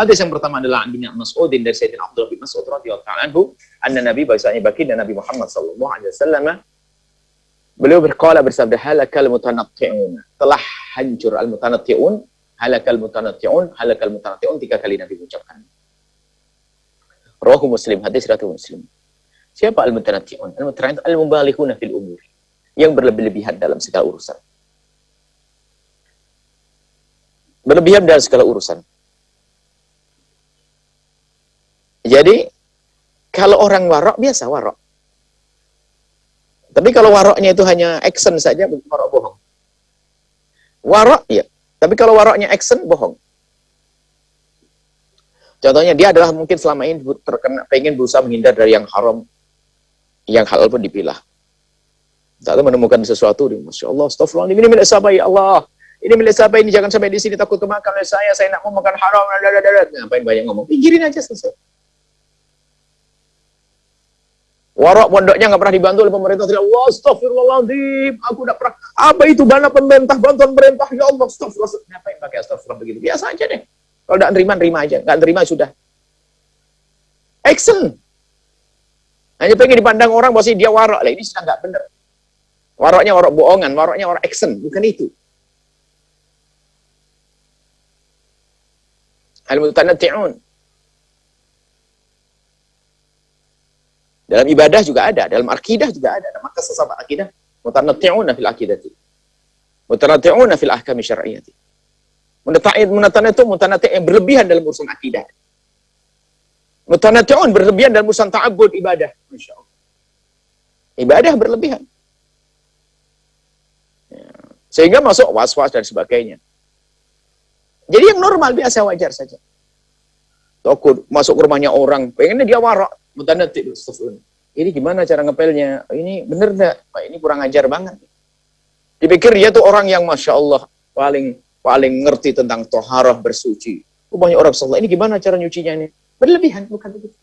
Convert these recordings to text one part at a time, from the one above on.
Hadis yang pertama adalah bin Mas'udin dari Sayyidina Abdullah bin Mas'ud radhiyallahu ta'ala anhu, anna Nabi bahwasanya baginda Nabi Muhammad sallallahu alaihi wasallam beliau bersabda halakal mutanatti'un, telah hancur al mutanatti'un, halakal mutanatti'un, halakal mutanatti'un, 3 kali Nabi mengucapkan. Rawahu Muslim, hadis riwayat Muslim. Siapa al mutanatti'un? Al mutanatti'un al mubalighuna fil umur, yang berlebih-lebihan dalam segala urusan. Berlebihan dalam segala urusan. Jadi, kalau orang warok, biasa warok. Tapi kalau waroknya itu hanya action saja, warok bohong. Warok, ya. Tapi kalau waroknya action, bohong. Contohnya, dia adalah mungkin selama ini terkena, pengen berusaha menghindar dari yang haram, yang halal pun dipilah. Lalu menemukan sesuatu, Masya Allah, astagfirullah, ini milik siapa ya Allah? Ini milik siapa ini? Jangan sampai di sini takut kemakan oleh saya nak mau makan haram. Ngapain banyak ngomong? Pinggirin aja selesai. Warok pondoknya nggak pernah dibantu oleh pemerintah. Wah, astagfirullahaladzim, aku tidak pernah. Apa itu dana pemerintah, bantuan pemerintah? Ya Allah, astagfirullah. Ngapain pakai astagfirullah begitu? Biasa aja deh. Kalau tidak terima aja. Nggak terima sudah. Action. Hanya pengen dipandang orang bahwa dia warok. Lah ini sudah nggak benar. Waroknya warok bohongan, waroknya warok action. Bukan itu. Al-mutanatti'un. Dalam ibadah juga ada, dalam akidah juga ada. Maka sesama akidah, mutanatti'una fil akidati. Mutanatti'una fil ahkami syar'iyyati. Mutanatti' yang berlebihan dalam urusan akidah. Mutanatti'un berlebihan dalam urusan ta'abbud ibadah. Masya Allah. Ibadah berlebihan. Ya. Sehingga masuk was-was dan sebagainya. Jadi yang normal, biasa, wajar saja. Takut masuk ke rumahnya orang, pengennya dia warok. Mutanatti', ini gimana cara ngepelnya? Ini bener enggak? Wah, ini kurang ajar banget. Dipikir dia tuh orang yang Masya Allah paling ngerti tentang toharah bersuci. Banyak orang salah, ini gimana cara nyucinya ini? Berlebihan, bukan begitu.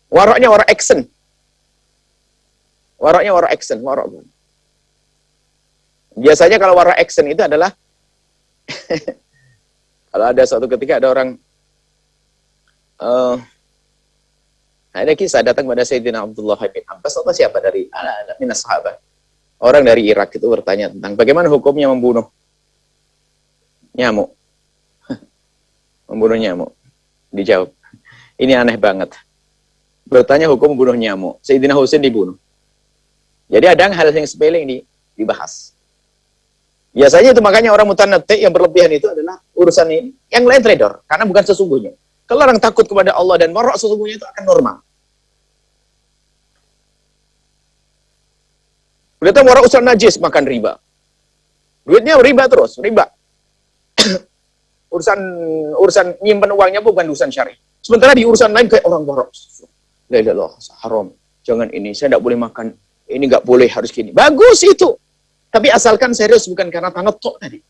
Waroknya warok action. Waroknya warok action, warok. Biasanya kalau warok action itu adalah kalau ada suatu ketika ada orang ada kisah datang pada Sayyidina Abdullah bin Abbas atau siapa dari minas sahabat. Orang dari Irak itu bertanya tentang bagaimana hukumnya membunuh nyamuk. Membunuh nyamuk. Dijawab, ini aneh banget. Bertanya hukum membunuh nyamuk. Sayyidina Husain dibunuh. Jadi ada hal yang sepele ini dibahas. Biasanya itu makanya orang mutanatti'un yang berlebihan itu adalah urusan ini. Yang lain trader, karena bukan sesungguhnya. Kalau orang takut kepada Allah dan warok sesungguhnya itu akan normal. Udah tahu warok urusan najis, makan riba. Duitnya riba terus, riba. urusan nyimpan uangnya bukan urusan syar'i. Sementara di urusan lain kayak orang warok. La ilaha illallah, haram. Jangan ini, saya tidak boleh makan. Ini nggak boleh, harus gini. Bagus itu. Tapi asalkan serius, bukan karena tanattu' tadi.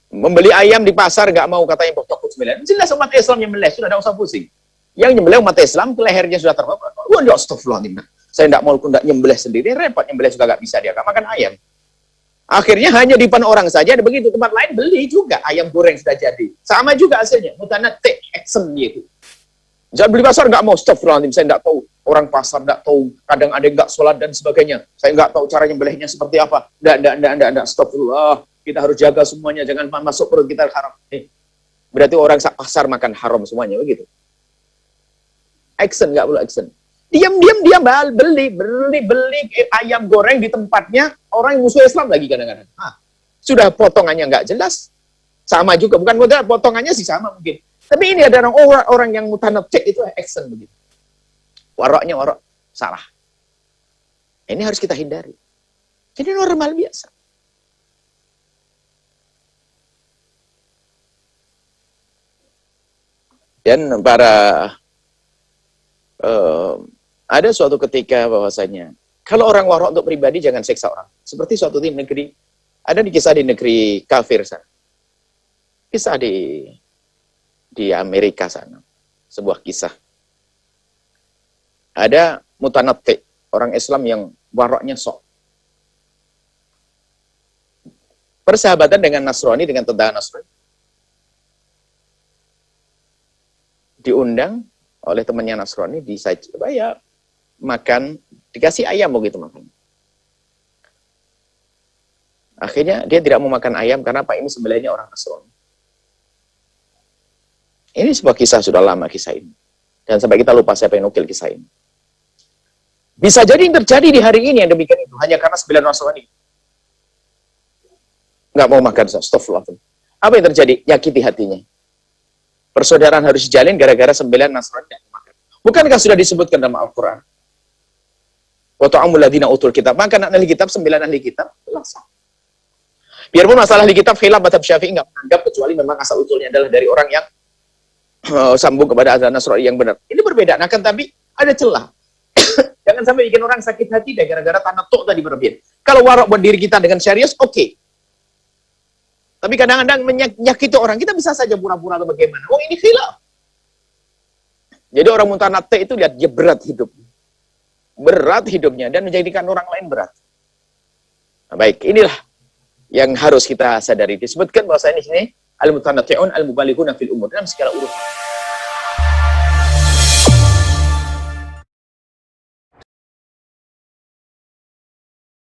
Membeli ayam di pasar nggak mau katanya takut sembelih. Jelas umat Islam yang meleh, sudah tidak usah pusing. Yang nyembelih umat Islam, ke lehernya sudah terbakar. Wah, astagfirullahaladzim. Saya tidak mau nyembelih sendiri, repot nyembelih juga nggak bisa dia, nggak makan ayam. Akhirnya hanya di depan orang saja, begitu tempat lain beli juga ayam goreng sudah jadi. Sama juga hasilnya, mutanatti'un action gitu. Jangan beli pasar nggak mau, astagfirullahaladzim, saya nggak tahu. Orang pasar nggak tahu, kadang ada yang nggak sholat dan sebagainya. Saya nggak tahu cara nyembelihnya seperti apa. Nggak, astagfirullah. Kita harus jaga semuanya, jangan masuk perut kita haram. Berarti orang pasar makan haram semuanya, begitu. Action, nggak perlu action. Diam-diam dia beli ayam goreng di tempatnya orang musuh Islam lagi kadang-kadang. Sudah potongannya nggak jelas. Sama juga, bukan modal, potongannya sih sama mungkin. Tapi ini ada orang yang mutanatti'un itu action begitu. Waroknya warok salah. Ini harus kita hindari. Ini normal biasa. Dan ada suatu ketika bahwasanya kalau orang warok untuk pribadi jangan seksa orang. Seperti suatu di negeri, ada di kisah di negeri kafir sana. Kisah di Amerika sana. Sebuah kisah. Ada mutanatti'un. orang Islam yang waroknya sok. Persahabatan dengan Nasrani, dengan tentara Nasrani, diundang oleh temannya Nasrani, ya makan, dikasih ayam begitu makan. Akhirnya dia tidak mau makan ayam karena Pak ini sembelihnya orang Nasrani. Ini sebuah kisah sudah lama kisah ini. Dan sampai kita lupa siapa yang nukil kisah ini. Bisa jadi yang terjadi di hari ini yang demikian itu hanya karena sembilan Nasrani nggak mau makan. Astagfirullah. Apa yang terjadi? Nyakiti hatinya. Persaudaraan harus dijalin gara-gara sembilan Nasrani yang makan. Bukankah sudah disebutkan dalam Al-Quran? Wa ta'amul ladzina utul kitab. Makan ahli kitab, sembilan ahli kitab. Biarpun masalah ahli kitab khilaf mazhab Syafi'i nggak menganggap kecuali memang asal usulnya adalah dari orang yang sambung kepada azan Nasrani yang benar. Ini berbeda. Nah kan tapi ada celah. Jangan sampai bikin orang sakit hati deh gara-gara tanatuk tadi berlebihan. Kalau warok buat diri kita dengan serius, oke. Tapi kadang-kadang menyakiti orang, kita bisa saja pura-pura atau bagaimana. Oh ini khilaf. Jadi orang mutanate itu lihat dia berat hidupnya. Berat hidupnya dan menjadikan orang lain berat. Nah, baik, inilah yang harus kita sadari. Disebutkan bahwa ini sini al-mutanatti'un al-mubalighuna fil umur dalam segala urusan.